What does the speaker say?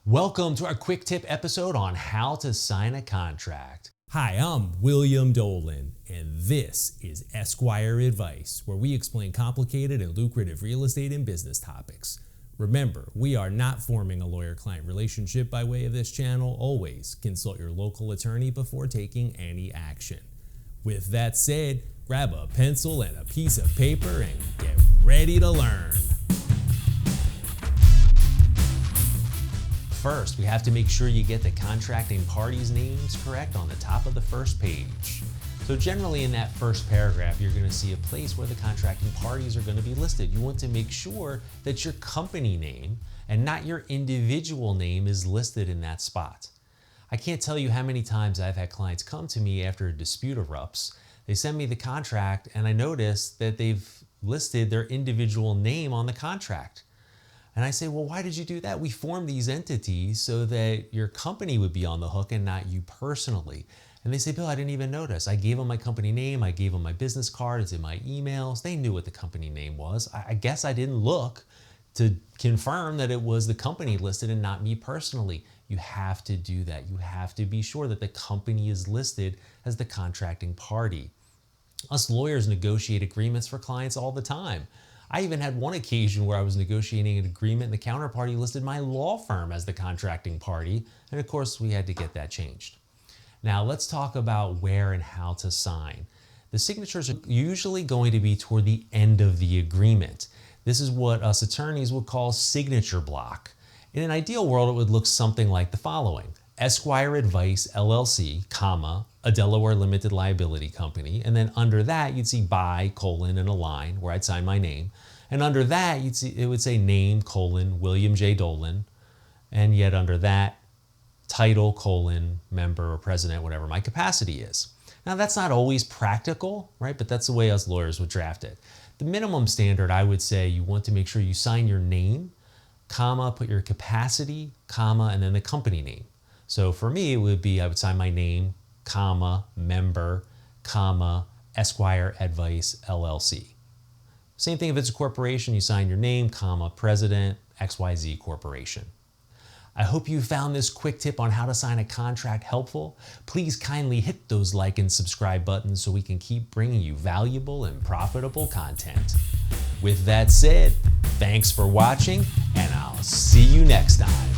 Welcome to our quick tip episode on how to sign a contract. Hi, I'm William Dolan, and this is Esquire Advice, where we explain complicated and lucrative real estate and business topics. Remember, we are not forming a lawyer-client relationship by way of this channel. Always consult your local attorney before taking any action. With that said, grab a pencil and a piece of paper and get ready to learn. First, we have to make sure you get the contracting parties' names correct on the top of the first page. So generally in that first paragraph, you're going to see a place where the contracting parties are going to be listed. You want to make sure that your company name and not your individual name is listed in that spot. I can't tell you how many times I've had clients come to me after a dispute erupts. They send me the contract and I notice that they've listed their individual name on the contract. And I say, well, why did you do that? We formed these entities so that your company would be on the hook and not you personally. And they say, Bill, I didn't even notice. I gave them my company name. I gave them my business card. It's in my emails. They knew what the company name was. I guess I didn't look to confirm that it was the company listed and not me personally. You have to do that. You have to be sure that the company is listed as the contracting party. Us lawyers negotiate agreements for clients all the time. I even had one occasion where I was negotiating an agreement and the counterparty listed my law firm as the contracting party. And of course, we had to get that changed. Now let's talk about where and how to sign. The signatures are usually going to be toward the end of the agreement. This is what us attorneys would call signature block. In an ideal world, it would look something like the following: Esquire Advice, LLC, comma, a Delaware limited liability company. And then under that, you'd see by, colon, and a line where I'd sign my name. And under that, you'd see it would say name, colon, William J. Dolan. And yet under that, title, colon, member or president, whatever my capacity is. Now that's not always practical, right? But that's the way us lawyers would draft it. The minimum standard, I would say, you want to make sure you sign your name, comma, put your capacity, comma, and then the company name. So for me, it would be, I would sign my name, comma, member, comma, Esquire Advice, LLC. Same thing if it's a corporation, you sign your name, comma, president, XYZ Corporation. I hope you found this quick tip on how to sign a contract helpful. Please kindly hit those like and subscribe buttons so we can keep bringing you valuable and profitable content. With that said, thanks for watching, and I'll see you next time.